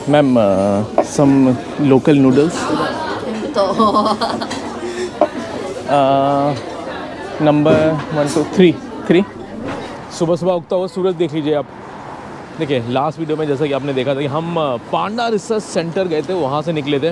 Ma'am some local noodles number 1 2 3 सुबह सुबह उगता हुआ सूरज देख लीजिए आप। देखिए लास्ट वीडियो में जैसा कि आपने देखा था कि हम पांडा रिसर्च सेंटर गए थे, वहाँ से निकले थे।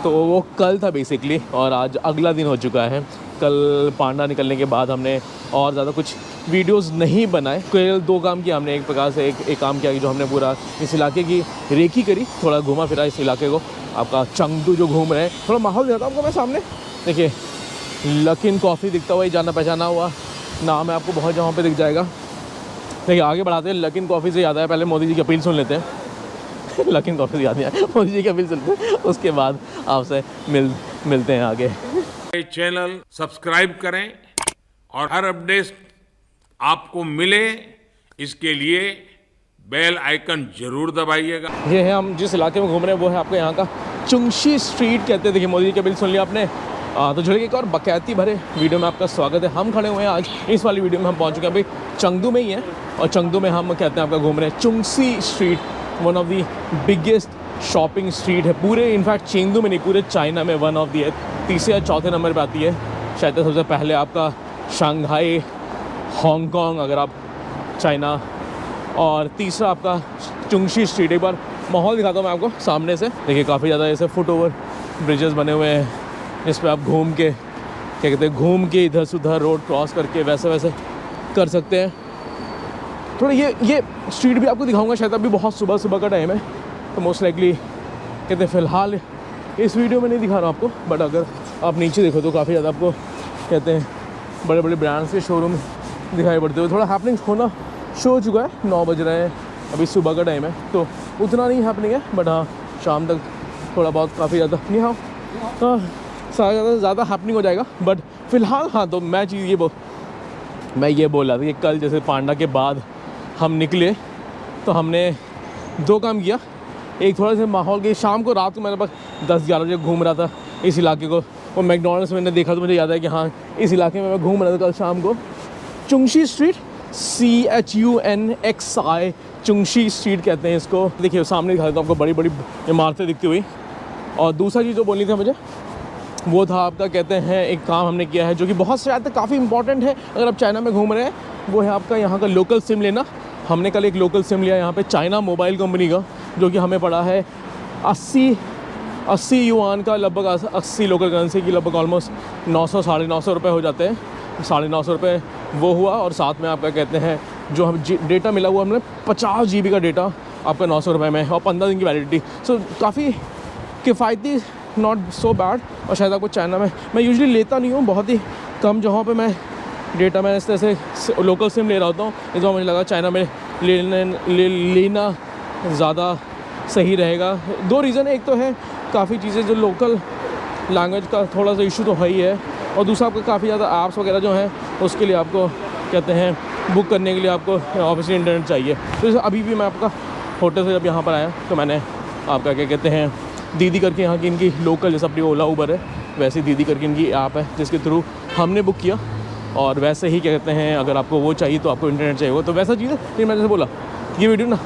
तो वो कल था बेसिकली, और आज अगला दिन हो चुका है। कल पांडा निकलने के बाद हमने और ज़्यादा कुछ वीडियोस नहीं बनाए। केवल 2 काम किया हमने। एक प्रकार से एक काम किया कि जो हमने पूरा इस इलाके की रेकी करी, थोड़ा घूमा फिरा इस इलाके को। आपका चंगदू जो घूम रहे हैं, थोड़ा माहौल देता हूँ आपको मैं सामने। देखिए लकिन कॉफ़ी दिखता हुआ, ही जाना पहचाना हुआ नाम है, आपको बहुत जगहों पे दिख जाएगा। देखिए आगे बढ़ाते हैं। लकिन कॉफ़ी से याद आया, पहले मोदी जी की अपील सुन लेते हैं। लकिन कॉफ़ी से याद नहीं आया, मोदी जी की अपील सुनते हैं, उसके बाद आपसे मिलते हैं आगे। चैनल सब्सक्राइब करें और हर अपडेट आपको मिले, इसके लिए बेल आइकन जरूर दबाइएगा। ये है हम जिस इलाके में घूम रहे हैं, वो है आपका यहाँ का चुंगशी स्ट्रीट कहते हैं। देखिए मोदी जी की अपील सुन लिया आपने। तो जुड़े एक और बकैती भरे वीडियो में आपका स्वागत है। हम खड़े हुए हैं आज इस वाली वीडियो में, हम पहुँच चुके हैं अभी चंगदू में ही है। और चंगदू में हम कहते हैं आपका घूम रहे हैं Chungshi street. One of the biggest shopping street है पूरे, इनफैक्ट चेंगदू में नहीं, पूरे चाइना में वन ऑफ दी है। 3 या 4थे नंबर पर आती है शायद। सबसे पहले आपका शंघाई, हांगकांग अगर आप चाइना, और तीसरा आपका चुंगशी स्ट्रीट। एक बार माहौल दिखाता हूँ मैं आपको सामने से। देखिए काफ़ी ज़्यादा ऐसे फुट ओवर ब्रिजेस बने हुए हैं, जिस पे आप घूम के क्या कहते हैं, घूम के इधर से उधर रोड क्रॉस करके वैसे कर सकते हैं। थोड़ा ये स्ट्रीट भी आपको दिखाऊंगा शायद। अभी बहुत सुबह का टाइम है, तो मोस्ट लाइकली कहते हैं फ़िलहाल इस वीडियो में नहीं दिखा रहा हूँ आपको। बट अगर आप नीचे देखो तो काफ़ी ज़्यादा आपको कहते हैं बड़े बड़े ब्रांड्स के शोरूम दिखाई पड़ते हुए। थोड़ा हैपनिंग होना शुरू हो चुका है, 9 बज रहे हैं, अभी सुबह का टाइम है, तो उतना नहीं हैपनिंग है। बट हाँ शाम तक थोड़ा बहुत काफ़ी ज़्यादा नहीं, हाँ ज़्यादा हैपनिंग हो जाएगा। बट फ़िलहाल हाँ, तो मैं ये बोल रहा था कि कल जैसे पांडा के बाद हम निकले, तो हमने 2 काम किया। एक थोड़ा सा माहौल के, शाम को रात को मैंने बस 10-11 बजे घूम रहा था इस इलाके को। वो मैकडॉनल्ड्स मैंने देखा तो मुझे याद है कि हाँ इस इलाके में मैं घूम रहा था कल शाम को। चुंगशी स्ट्रीट, CHUNXI चुंगशी स्ट्रीट कहते हैं इसको। देखिए सामने दिखा देता हूँ आपको, बड़ी बड़ी इमारतें दिखती हुई। और दूसरा चीज़ जो बोलनी थी मुझे, वो था आपका कहते हैं एक काम हमने किया है जो कि बहुत शायद काफ़ी इंपॉर्टेंट है अगर आप चाइना में घूम रहे हैं। वो है आपका यहाँ का लोकल सिम लेना। हमने कल एक लोकल सिम लिया यहाँ पे चाइना मोबाइल कंपनी का, जो कि हमें पड़ा है 80 युआन का, लगभग 80 लोकल करेंसी की, लगभग ऑलमोस्ट 900 साढ़े 900 रुपये हो जाते हैं। 950 रुपये वो हुआ। और साथ में आपका कहते हैं जो हम डेटा मिला हुआ हमने 50 GB का डेटा आपका 900 रुपये में, और 15 दिन की वैलिडिटी। सो काफ़ी किफ़ायती, नॉट सो बैड। और शायद आपको चाइना में, मैं यूजुअली लेता नहीं हूँ, बहुत ही कम जगहों पे मैं डेटा मैं इस तरह से लोकल सिम ले रहा होता हूँ। इस बार मुझे लगा चाइना में लेना ज़्यादा सही रहेगा। 2 रीज़न है, एक तो है काफ़ी चीज़ें जो लोकल लैंग्वेज का थोड़ा सा इशू तो है ही है, और दूसरा आपका काफ़ी ज़्यादा ऐप्स वगैरह जो हैं उसके लिए आपको कहते हैं बुक करने के लिए आपको ऑब्वियसली इंटरनेट चाहिए। तो अभी भी मैं आपका होटल से जब यहाँ पर आया तो मैंने आपका क्या कहते हैं दीदी करके, यहाँ की इनकी लोकल जैसे अपनी ओला उबर है वैसे दीदी करके इनकी ऐप है, जिसके थ्रू हमने बुक किया। और वैसे ही क्या कहते हैं अगर आपको वो चाहिए तो आपको इंटरनेट चाहिए हो, तो वैसा चीज़ है। फिर मैंने जैसे बोला ये वीडियो ना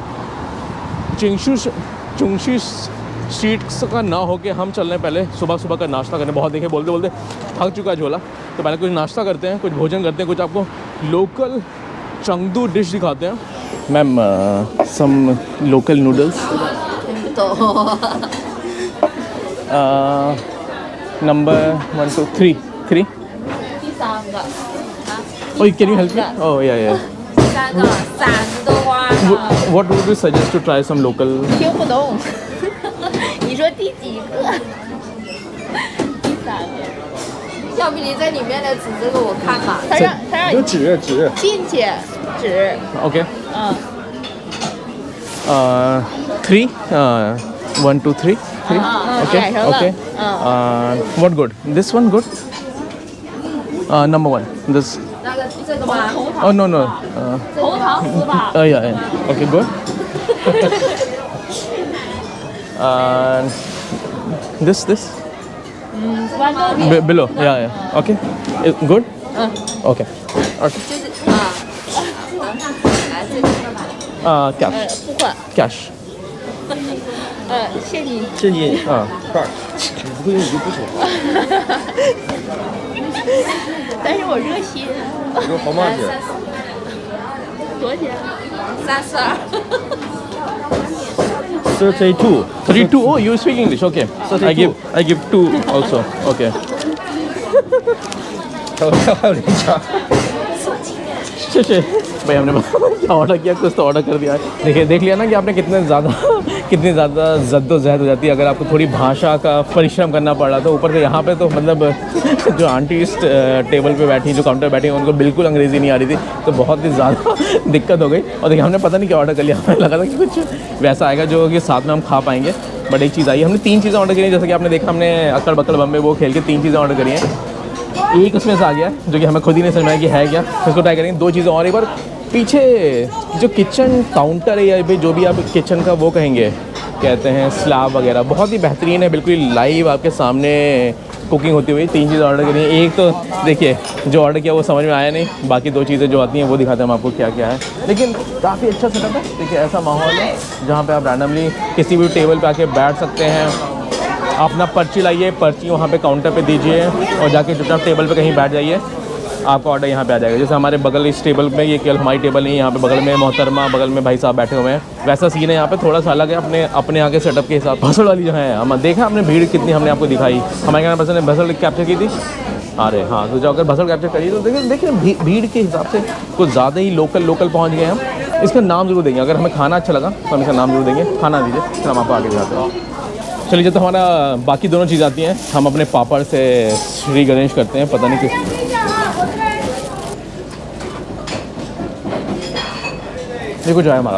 चुंगशी स्ट्रीट का ना हो के हम चल रहे हैं पहले सुबह का नाश्ता करने। बहुत देखे बोलते बोलते थक चुका है झोला, तो पहले कुछ नाश्ता करते हैं, कुछ भोजन करते हैं, कुछ आपको लोकल चंगदू डिश दिखाते हैं। Ma'am some local noodles number 1 2 3 Oh, can you help me? Oh, yeah. 3个3个的话呢 What would you suggest to try some local? 听不懂。你说第几个？第3个。要不你在里面的指这个我看吧。他让有纸进去指。 Okay. 嗯。 3 1 2 3 改成了。 Okay. What good? This one good? Number 1. This. 这个吗？ Oh no. 红糖糍粑。 Yeah. Okay, good. This. 豌豆饼。 Below. Yeah. Okay. Good. Okay. 就是来这个 Cash. 付款。 Cash. 谢你。谢谢。 हाँ 你不会用你就不说话。但是我热心。你说 how much？多少钱？32。 32。 32 oh you speak English okay I give 2 also okay 还有零钱。谢谢भाई हमने order किया कुछ तो order कर दिया है। देखिए देख लिया ना कि आपने कितनी ज़्यादा जद्दोजहद हो जाती है अगर आपको थोड़ी भाषा का परिश्रम करना पड़ रहा तो ऊपर से यहाँ पे तो मतलब जो आंटी इस टेबल पे बैठी जो काउंटर बैठी उनको बिल्कुल अंग्रेज़ी नहीं आ रही थी तो बहुत ही ज़्यादा दिक्कत हो गई। और देखिए हमने पता नहीं क्या ऑर्डर कर लिया हमें लगा था कि कुछ वैसा आएगा जो कि साथ में हम खा पाएंगे बट एक चीज़ आई हमने 3 चीज़ें ऑर्डर करी हैं जैसे कि आपने देखा हमने अक्कड़ बक्कड़ बम्बे वो खेल के 3 चीज़ें ऑर्डर करी हैं। एक उसमें से आ गया जो कि हमें खुद ही नहीं समझ में आया कि है क्या इसको ट्राई करेंगे। 2 चीज़ें और एक बार पीछे जो किचन काउंटर है या जो भी आप किचन का वो कहेंगे कहते हैं स्लैब वगैरह बहुत ही बेहतरीन है बिल्कुल लाइव आपके सामने कुकिंग होती हुई। 3 चीज़ें ऑर्डर करी हैं। एक तो देखिए जो ऑर्डर किया वो समझ में आया नहीं बाकी 2 चीज़ें जो आती हैं वो दिखाते हैं हम आपको क्या क्या है लेकिन काफ़ी अच्छा सेटअप है। देखिए ऐसा माहौल है जहाँ पे आप रैंडमली किसी भी टेबल पे आके बैठ सकते हैं अपना पर्ची लाइए पर्ची वहाँ पे काउंटर पे दीजिए और जाके चुपचाप टेबल पे कहीं बैठ जाइए आपका ऑर्डर यहाँ पे आ जाएगा। जैसे हमारे बगल इस टेबल में ये केवल हमारी टेबल नहीं है यहाँ पे बगल में मोहतरमा बगल में भाई साहब बैठे हुए हैं वैसा सीन है यहाँ पे थोड़ा सा अलग है अपने यहाँ के सेटअप के हिसाब भसड़ वाली जो है हम देखा हमने भीड़ कितनी हमने आपको दिखाई हमारे यहाँ पर्सन ने भसड़ कैप्चर की थी। अरे हाँ तो जाकर भसड़ कैप्चर करिए तो देखिए भीड़ के हिसाब से कुछ ज़्यादा ही लोकल पहुँच गए हम। इसका नाम ज़रूर देंगे अगर हमें खाना अच्छा लगा तो हम इसका नाम जरूर देंगे। खाना दीजिए फिर हम आपको आगे दिखाते हैं। चलिए जब तो हमारा बाकी दोनों चीज़ आती हैं हम अपने पापड़ से श्री गणेश करते हैं पता नहीं किस ये कुछ है हमारा।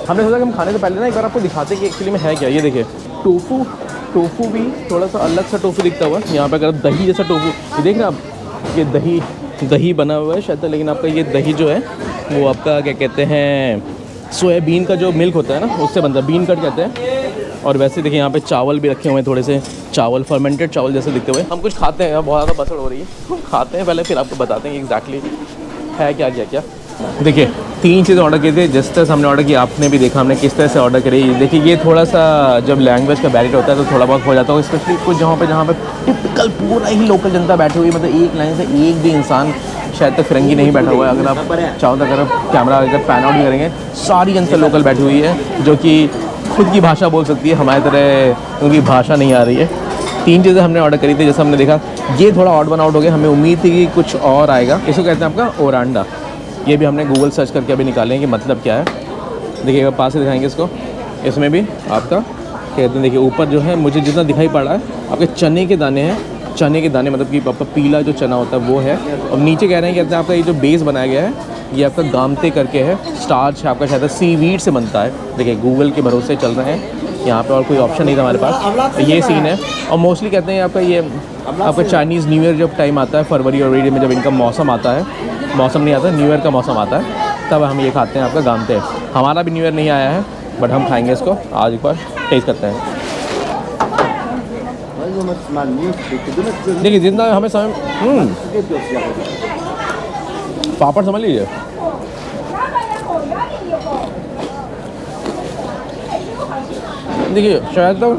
हमने सोचा कि हम खाने से पहले ना एक बार आपको दिखाते हैं कि एक्चुअली में है क्या। ये देखिए टोफू भी थोड़ा सा अलग सा टोफू दिखता हुआ यहाँ पे अगर दही जैसा टोफू ये देख रहे हैं आप ये दही बना हुआ है शायद लेकिन आपका ये दही जो है वो आपका क्या कहते हैं सोयाबीन का जो मिल्क होता है ना उससे बनता है बीन कट कहते हैं। और वैसे देखिए यहाँ पे चावल भी रखे हुए हैं थोड़े से चावल फर्मेंटेड चावल जैसे दिखते हुए। हम कुछ खाते हैं बहुत ज़्यादा बसड़ हो रही है खाते हैं पहले फिर आपको बताते हैं एग्जैक्टली है क्या। देखिए 3 चीज़ें ऑर्डर किए थे जिस तरह से हमने ऑर्डर किया आपने भी देखा हमने किस तरह से ऑर्डर करी। देखिए ये थोड़ा सा जब लैंग्वेज का बैरियर होता है तो थोड़ा बहुत हो जाता है स्पेशली कुछ जहाँ पे टिपिकल पूरा ही लोकल जनता बैठी हुई मतलब एक लाइन से एक भी इंसान शायद तक फिरंगी नहीं बैठा हुआ है। अगर आप चाहो तो अगर कैमरा अगर पैन आउट भी करेंगे सारी जनता लोकल बैठी हुई है जो कि खुद की भाषा बोल सकती है हमारी तरह उनकी भाषा नहीं आ रही है। 3 चीज़ें हमने ऑर्डर करी थी जैसे हमने देखा ये थोड़ा ऑड वन आउट हो गया हमें उम्मीद थी कि कुछ और आएगा। इसको कहते हैं आपका ओरांडा। ये भी हमने गूगल सर्च करके अभी निकाले कि मतलब क्या है। देखिए पास से दिखाएंगे इसको इसमें भी आपका कहते हैं देखिए ऊपर जो है मुझे जितना दिखाई पड़ रहा है आपके चने के दाने हैं। चने के दाने मतलब कि आपका पीला जो चना होता है वो है। और नीचे कह रहे हैं कहते हैं आपका ये जो बेस बनाया गया है ये आपका गामते करके है स्टार्च है आपका शायद सीवीड से बनता है। देखिए गूगल के भरोसे चल रहे हैं यहाँ पे और कोई ऑप्शन नहीं था हमारे पास तो ये सीन है। और मोस्टली कहते हैं आपका ये आपका चाइनीज़ न्यू ईयर जब टाइम आता है फरवरी और में जब इनका मौसम आता है मौसम नहीं आता न्यू ईयर का मौसम आता है तब हम ये खाते हैं आपका गामते। हमारा भी न्यू ईयर नहीं आया है बट हम खाएंगे इसको आज एक बार टेस्ट करते हैं। देखिए जितना हमें समझ पापड़ समझ लीजिए देखिए शायद तो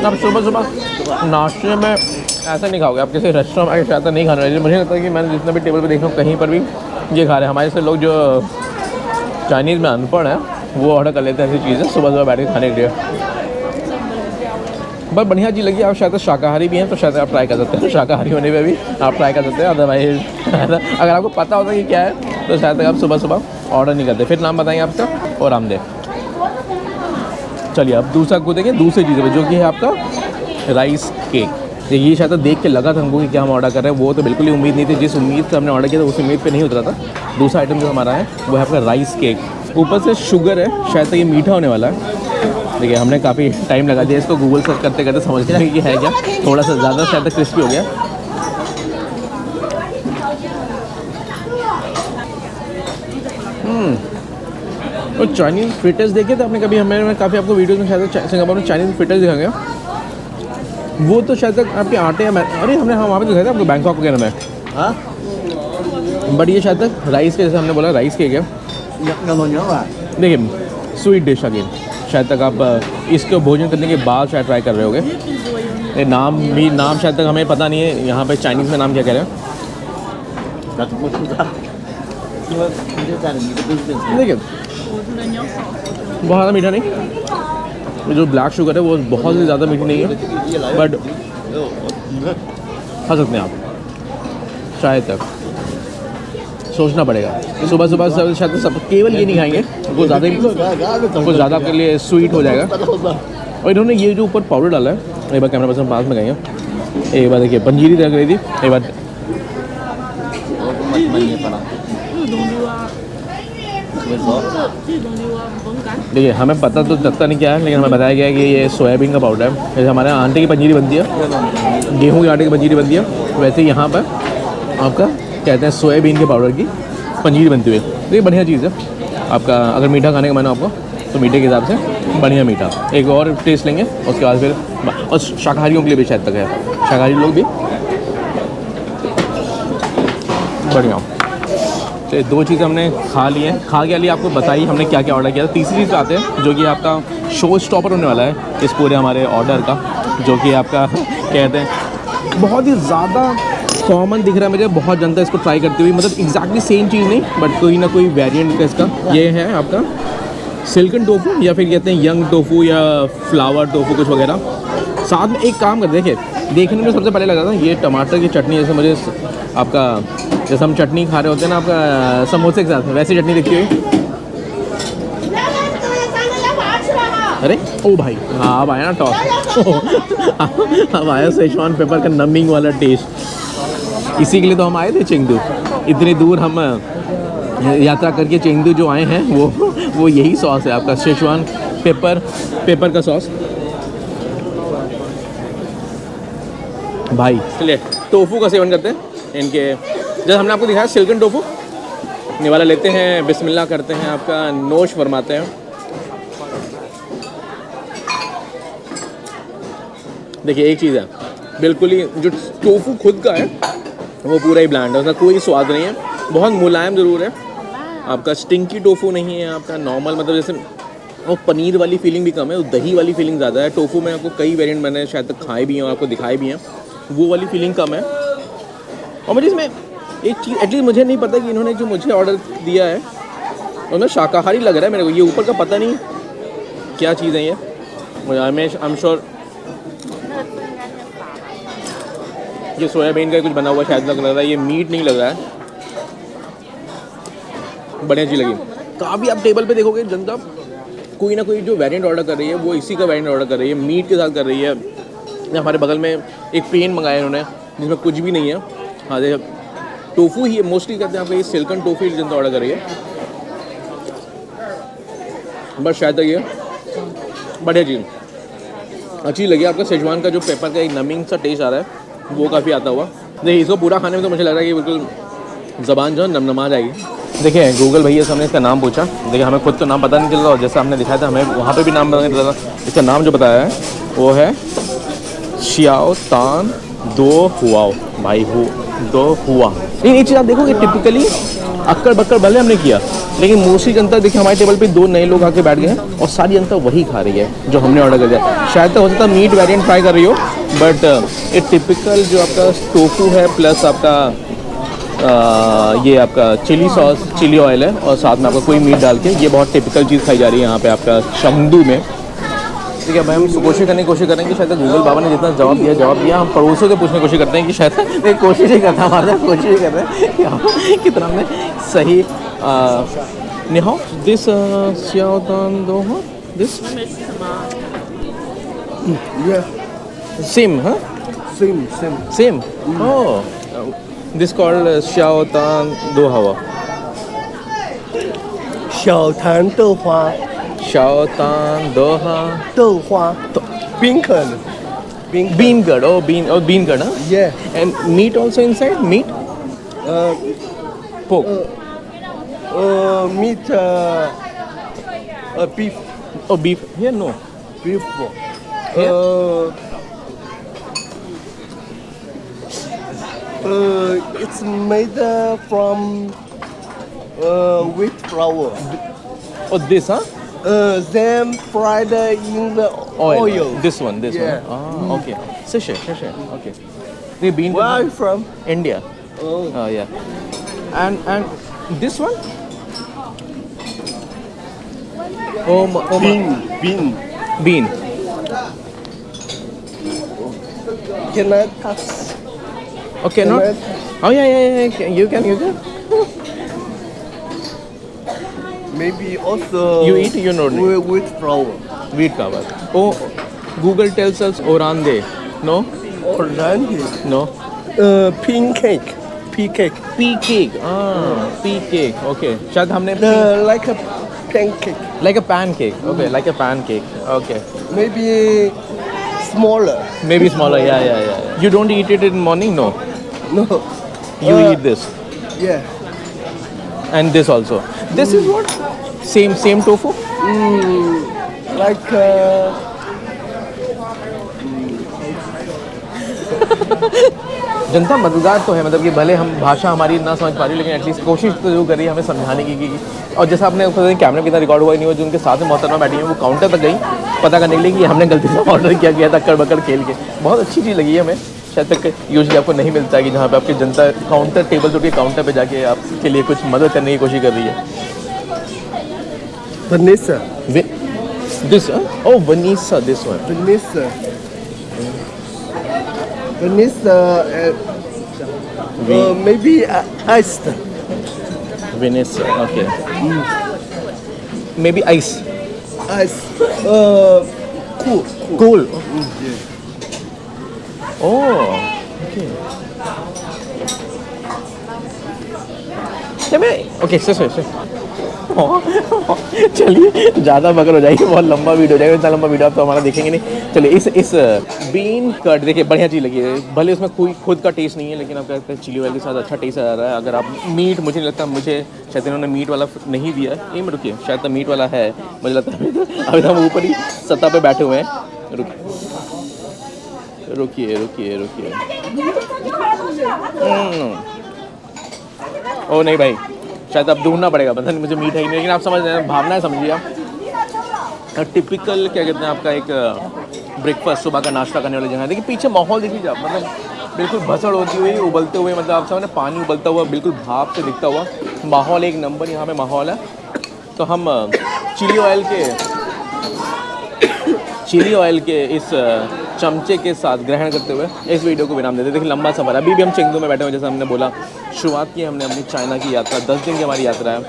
आप सुबह नाश्ते में ऐसा नहीं खाओगे आप किसी रेस्टोरेंट में शायद नहीं खाना चाहिए। मुझे लगता है कि मैंने जितना भी टेबल पे देखा हूँ कहीं पर भी ये खा रहे हैं। हमारे से लोग जो चाइनीज़ में अनपढ़ हैं वो ऑर्डर कर लेते हैं ऐसी चीज़ें सुबह बैठ के खाने के लिए। बस बढ़िया चीज़ लगी। आप शायद शाकाहारी भी हैं तो शायद आप ट्राई कर सकते हैं शाकाहारी होने पे भी आप ट्राई कर सकते हैं। अदरवाइज अगर आपको पता होता कि क्या है तो शायद आप सुबह ऑर्डर नहीं करते। फिर नाम बताएंगे आपका और रामदेव। चलिए अब दूसरा कूदेंगे दूसरी चीज़ जो कि है आपका राइस केक। ये शायद देख के लगा था हमको कि क्या हम ऑर्डर कर रहे हैं वो तो बिल्कुल ही उम्मीद नहीं थी। जिस उम्मीद से हमने ऑर्डर किया था उस उम्मीद पे नहीं उतरा था। दूसरा आइटम जो हमारा है वो है आपका राइस केक। ऊपर से शुगर है शायद तक ये मीठा होने वाला है। देखिए हमने काफ़ी टाइम लगा दिया इसको गूगल सर्च करते करते समझ के कि है क्या। थोड़ा सा ज़्यादा शायद तक क्रिस्पी हो गया। और चाइनीज़ फ्रिटर्स देखे थे आपने कभी हमें काफ़ी आपको वीडियोस में शायद सिंगापुर में चाइनीज़ फ्रिटर्स दिखाएंगे वो तो शायद तक आपके आटे या अरे हमने वहाँ पे दिखाया था आपको बैंकॉक वगैरह में। हाँ बट ये शायद तक राइस के जैसे हमने बोला राइस केक है। देखिए स्वीट डिश अगेन। शायद तक आप इसको भोजन करने के बाद शायद ट्राई कर रहे होगे। ये नाम शायद तक हमें पता नहीं है यहाँ पे चाइनीज़ में नाम क्या कह रहे हैं। देखिए बहुत ज़्यादा मीठा नहीं, ये जो ब्लैक शुगर है वो बहुत ही ज़्यादा मीठी नहीं है, बट खा सकते हैं आप। शायद तक सोचना पड़ेगा। सुबह सुबह शायद सब केवल ये नहीं खाएंगे, वो ज़्यादा कुछ ज़्यादा के लिए स्वीट हो जाएगा। और इन्होंने ये जो ऊपर पाउडर डाला है, एक बार कैमरा पर्सन पास में गए, एक बार देखिए पंजीरी लग रही थी, एक बार देखिए हमें पता तो लगता नहीं क्या है, लेकिन हमें बताया गया है कि ये सोयाबीन का पाउडर है। जैसे हमारे यहाँ आटे की पंजीरी बनती है, गेहूं के आटे की पंजीरी बनती है, वैसे यहाँ पर आपका कहते हैं सोयाबीन के पाउडर की पंजीरी बनती हुई। तो ये बढ़िया चीज़ है आपका। अगर मीठा खाने का मन हो आपको तो मीठे के हिसाब से बढ़िया मीठा। एक और टेस्ट लेंगे उसके बाद फिर, और शाकाहारियों के लिए भी शायद तक है, शाकाहारी लोग भी बढ़िया। तो दो चीज़ें हमने खा ली हैं। खा के लिए आपको बताइए हमने क्या क्या ऑर्डर किया था। तीसरी चीज़ आते हैं जो कि आपका शो स्टॉपर होने वाला है इस पूरे हमारे ऑर्डर का, जो कि आपका कहते हैं बहुत ही ज़्यादा कॉमन दिख रहा है मुझे, बहुत जनता इसको ट्राई करती हुई। मतलब एग्जैक्टली सेम चीज़ नहीं, बट कोई ना कोई वेरिएंट का इसका। ये है आपका सिल्कन टोफू, या फिर कहते हैं यंग टोफू या फ्लावर टोफू कुछ वगैरह। साथ में एक काम कर देखिए, देखने में सबसे पहले लगा था ये टमाटर की चटनी, जैसे मुझे आपका जैसे हम चटनी खा रहे होते हैं ना आपका समोसे के साथ, वैसी चटनी दिखती हुई। अरे ओ भाई, हाँ अब आया ना टॉस अब आया सेजवान पेपर का नमिंग वाला टेस्ट। इसी के लिए तो हम आए थे चेंगदू। इतनी दूर हम यात्रा करके चेंगदू जो आए हैं वो यही सॉस है आपका, सेजवान पेपर का सॉस। भाई चलिए टोफू का सेवन करते हैं इनके। जैसे हमने आपको दिखाया सिल्कन टोफू, ये वाला लेते हैं, बिस्मिल्लाह करते हैं, आपका नोश फरमाते हैं। देखिए एक चीज़ है, बिल्कुल ही जो टोफू खुद का है वो पूरा ही ब्लैंड है, उसका कोई स्वाद नहीं है। बहुत मुलायम ज़रूर है आपका, स्टिंकी टोफू नहीं है आपका, नॉर्मल मतलब जैसे और पनीर वाली फीलिंग भी कम है, दही वाली फीलिंग ज़्यादा है। टोफू में आपको कई वेरिएंट मैंने शायद तक खाए भी हैं और आपको दिखाए भी हैं, वो वाली फीलिंग कम है। और मुझे इसमें एक चीज़ एटलीस्ट मुझे नहीं पता कि इन्होंने जो मुझे ऑर्डर दिया है उनमें शाकाहारी लग रहा है मेरे को। ये ऊपर का पता नहीं क्या चीज़ है ये, आई एम श्योर ये सोयाबीन का कुछ बना हुआ शायद लग रहा है, ये मीट नहीं लग रहा है। बढ़िया चीज़ लगी। काफ़ी आप टेबल पे देखोगे जनता कोई ना कोई जो वेरिएंट ऑर्डर कर रही है वो इसी का वेरिएंट ऑर्डर कर रही है, मीट के साथ कर रही है। हमारे बगल में एक पेन मंगाया इन्होंने जिसमें कुछ भी नहीं है। हाँ देखिए टोफू ही मोस्टली करते हैं आपका, ये सिल्कन टोफू जनता ऑर्डर कर रही है। बस शायद तक ये बढ़िया चीज़ अच्छी लगी। आपका सेजवान का जो पेपर का एक नमिंग सा टेस्ट आ रहा है वो काफ़ी आता हुआ। देखिए इसको पूरा खाने में तो मुझे लग रहा है कि बिल्कुल ज़बान जो है नमनमा जाएगी। देखिए गूगल भैया से हमने इसका नाम पूछा, देखिए हमें खुद तो नाम पता नहीं चल रहा, और जैसा हमने दिखाया था हमें वहाँ पे भी नाम पता नहीं चल रहा। इसका नाम जो बताया है वो है शियाओ तान दो हुआओ। भाई दो हुआ। लेकिन एक चीज़ आप देखोगे टिपिकली अक्कड़ बक्कड़ भले हमने किया, लेकिन मोस्टली जनता देखिए हमारे टेबल पे दो नए लोग आके बैठ गए हैं और सारी जनता वही खा रही है जो हमने ऑर्डर कर दिया। शायद तो हो सकता है मीट वेरिएंट ट्राई कर रही हो, बट ये टिपिकल जो आपका टोफू है प्लस आपका ये आपका चिली सॉस चिली ऑयल है और साथ में आपका कोई मीट डाल के, ये बहुत टिपिकल चीज़ खाई जा रही है यहाँ पे आपका चंगदू में। ठीक है भाई, हम कोशिश करने की कोशिश करेंगे, शायद गूगल बाबा ने जितना जवाब दिया हम पड़ोसों से पूछने की कोशिश करते हैं कि शायद कोशिश ही करता हमारा कोशिश ही कर रहे हैं कि कितना हमने सही निहाओ दिस श्याओतान दो हो दिस सेम हाँ सेम ओह दिस कॉल्ड श्याओतान दो हवा 小坛豆花， श्याओतान दो हा 豆花，冰可能，冰 bean curd bean curd huh? Yeah. And meat also inside meat pork meat beef oh beef here no beef it's made from wheat flour. oh this huh Them fried in the oil. This one, this Yeah. one. Ah, okay. Shisha. Okay. The bean. Where are you from? India. Oh. Oh yeah. And this one? Bean. Bean. Can I touch? Okay, Can not. I- Oh yeah. You can. Maybe also. You eat, you know. With flour. Wheat cover. Oh, Google tells us orande. No. Orlando. No. Pea cake. Pea cake. Pea cake. Pea cake. Okay. शायद हमने Like a pancake. like a pancake. Okay, like a pancake. Okay. Maybe smaller. Maybe smaller. Yeah. You don't eat it in morning? No. No. You eat this. Yeah. And this also. This is what? Same tofu? Like जनता मददगार तो है, मतलब कि भले हम भाषा हमारी ना समझ पा रही लेकिन एटलीस्ट कोशिश तो जो करी हमें समझाने की और जैसा आपने कैमरे कितना रिकॉर्ड हुआ ही नहीं हुआ, जो उनके साथ में मोहतरमा बैठी है वो काउंटर तक गई पता करने के लिए कि हमने गलती से ऑर्डर किया गया था अक्कड़ बक्कड़ खेल के। बहुत अच्छी चीज़ लगी है हमें, शायद तक यूजली आपको नहीं मिलता है कि जहाँ पे आपकी जनता काउंटर टेबल जो के काउंटर पे जाके आपके लिए कुछ मदद करने की कोशिश कर रही है। Vanessa. This oh Vanessa, this one. Vanessa. Maybe iced. Vanessa, okay. Maybe ice. Ice. Cool. Cool. Yeah. Oh, okay. Okay sir चलिए ज़्यादा मगर हो जाएगी, बहुत लंबा वीडियो हो जाएगा, इतना लंबा वीडियो आप तो हमारा देखेंगे नहीं। चलिए इस बीन कट देखिए बढ़िया चीज़ लगी है, भले उसमें कोई खुद का टेस्ट नहीं है लेकिन आप कहते हैं चिली ऑयल के साथ अच्छा टेस्ट आ रहा है। अगर आप मीट, मुझे नहीं लगता, मुझे शायद इन्होंने मीट वाला नहीं दिया है, ये में रुकिए शायद तो मीट वाला है, मुझे लगता है अभी हम ऊपर ही सतह पे बैठे हुए हैं। रुकिए ओ नहीं भाई, शायद अब ढूंढना पड़ेगा, पता नहीं मुझे मीट है ही नहीं, लेकिन आप समझ रहे हैं, भावना है, समझिए आप। टिपिकल क्या कहते हैं आपका एक ब्रेकफास्ट, सुबह का नाश्ता करने वाली जगह है। देखिए पीछे माहौल देखिए आप, मतलब बिल्कुल भसड़ होती हुई उबलते हुए, मतलब आप समझ पानी उबलता हुआ बिल्कुल भाप से दिखता हुआ माहौल, एक नंबर यहाँ पे माहौल है। तो हम चिली ऑयल के इस चमचे के साथ ग्रहण करते हुए इस वीडियो को विराम देते। देखिए लंबा सफ़र है, अभी भी हम चेंगदू में बैठे हुए, जैसा हमने बोला शुरुआत की हमने अपनी चाइना की यात्रा, 10 दिन की हमारी यात्रा है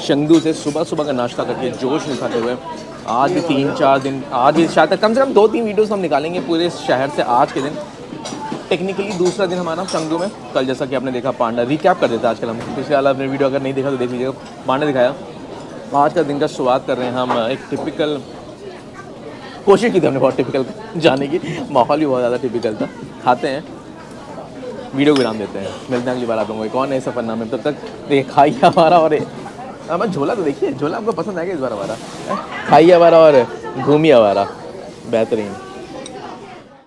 चेंगदू से, सुबह का नाश्ता करके जोश निकालते हुए। आज भी 3-4 दिन, आज भी शायद कम से कम 2-3 वीडियोस हम निकालेंगे पूरे शहर से आज के दिन। टेक्निकली दूसरा दिन हमारा चेंगदू में, कल जैसा कि आपने देखा पांडा, रिकैप कर देता आजकल हम, पिछले वाला आपने वीडियो अगर नहीं देखा तो देख लीजिएगा, पांडा दिखाया। आज का दिन का शुरुआत कर रहे हैं हम एक टिपिकल, कोशिश की थी हमने बहुत टिपिकल जाने की, माहौल भी बहुत ज़्यादा टिपिकल था। खाते हैं, वीडियो को विराम देते हैं, मिलते हैं अगली बार आप लोगों को एक और नए सफ़रनामे में। तब तक देखिए खाइए हमारा, और हमारा झोला तो देखिए, झोला आपको पसंद आएगा इस बार हमारा, खाइए हमारा और घूमिए हमारा, बेहतरीन।